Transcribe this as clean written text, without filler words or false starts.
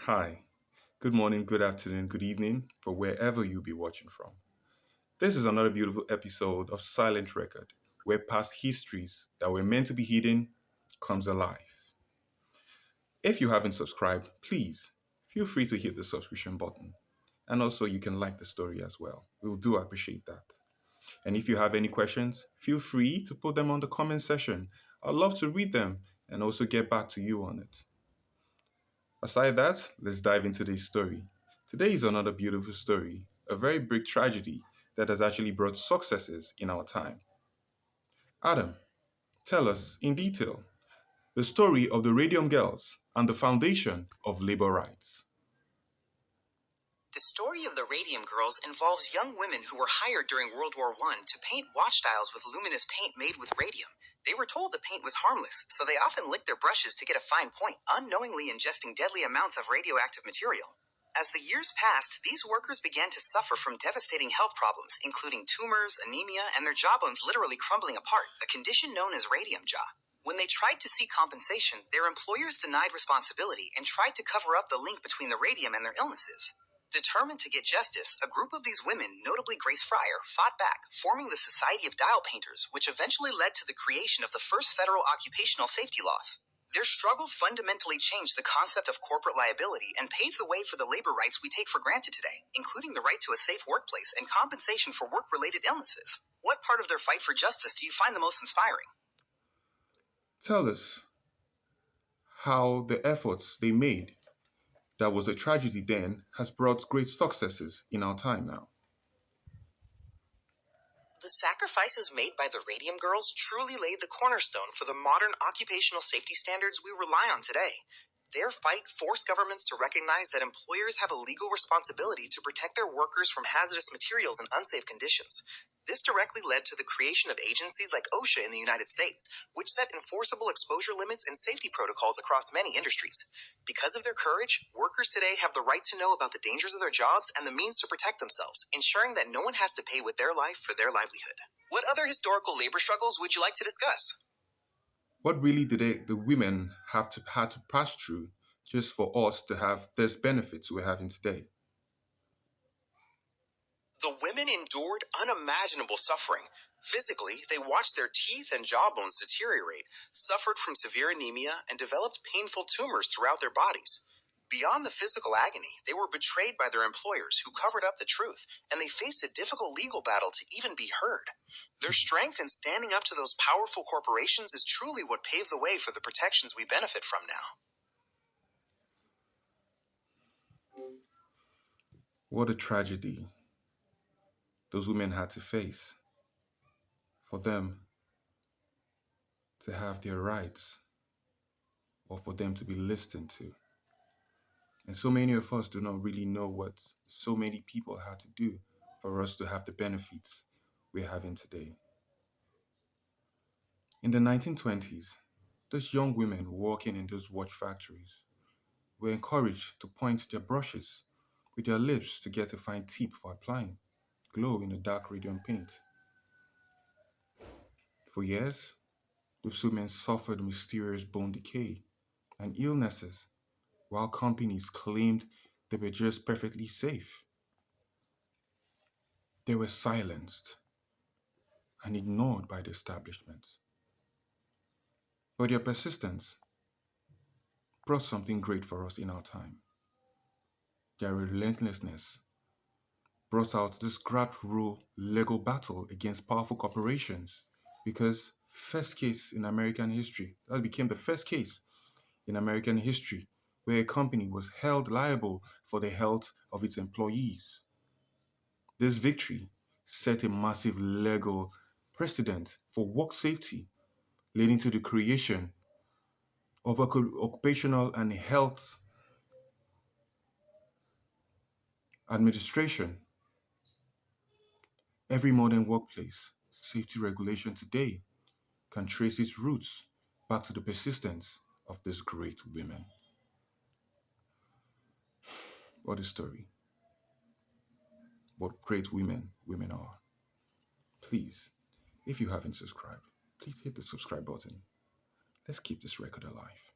Hi, good morning, good afternoon, good evening for wherever you'll be watching from. This is another beautiful episode of Silent Record, where past histories that were meant to be hidden comes alive. If you haven't subscribed, please feel free to hit the subscription button. And also you can like the story as well. We do appreciate that. And if you have any questions, feel free to put them on the comment section. I'd love to read them and also get back to you on it. Aside that, let's dive into this story. Today is another beautiful story, a very big tragedy that has actually brought successes in our time. Adam, tell us in detail the story of the Radium Girls and the foundation of labor rights. The story of the Radium Girls involves young women who were hired during World War I to paint watch dials with luminous paint made with radium. They were told the paint was harmless, so they often licked their brushes to get a fine point, unknowingly ingesting deadly amounts of radioactive material. As the years passed, these workers began to suffer from devastating health problems, including tumors, anemia, and their jawbones literally crumbling apart, a condition known as radium jaw. When they tried to seek compensation, their employers denied responsibility and tried to cover up the link between the radium and their illnesses. Determined to get justice, a group of these women, notably Grace Fryer, fought back, forming the Society of Dial Painters, which eventually led to the creation of the first federal occupational safety laws. Their struggle fundamentally changed the concept of corporate liability and paved the way for the labor rights we take for granted today, including the right to a safe workplace and compensation for work-related illnesses. What part of their fight for justice do you find the most inspiring? Tell us how the efforts they made, that was a tragedy then, has brought great successes in our time now. The sacrifices made by the Radium Girls truly laid the cornerstone for the modern occupational safety standards we rely on today. Their fight forced governments to recognize that employers have a legal responsibility to protect their workers from hazardous materials and unsafe conditions. This directly led to the creation of agencies like OSHA in the United States, which set enforceable exposure limits and safety protocols across many industries. Because of their courage, workers today have the right to know about the dangers of their jobs and the means to protect themselves, ensuring that no one has to pay with their life for their livelihood. What other historical labor struggles would you like to discuss? What really did the women had to pass through just for us to have this benefits we're having today? The women endured unimaginable suffering. Physically, they watched their teeth and jawbones deteriorate, suffered from severe anemia, and developed painful tumors throughout their bodies. Beyond the physical agony, they were betrayed by their employers who covered up the truth, and they faced a difficult legal battle to even be heard. Their strength in standing up to those powerful corporations is truly what paved the way for the protections we benefit from now. What a tragedy those women had to face for them to have their rights or for them to be listened to. And so many of us do not really know what so many people had to do for us to have the benefits we're having today. In the 1920s, those young women working in those watch factories were encouraged to point their brushes with their lips to get a fine tip for applying glow in the dark radium paint. For years, those women suffered mysterious bone decay and illnesses while companies claimed they were just perfectly safe. They were silenced and ignored by the establishment. But their persistence brought something great for us in our time. Their relentlessness brought out this grab rule legal battle against powerful corporations because first case in American history, that became the first case in American history where a company was held liable for the health of its employees. This victory set a massive legal precedent for work safety, leading to the creation of occupational and health administration. Every modern workplace safety regulation today can trace its roots back to the persistence of these great women. What a story. What great women are. Please, if you haven't subscribed, please hit the subscribe button. Let's keep this record alive.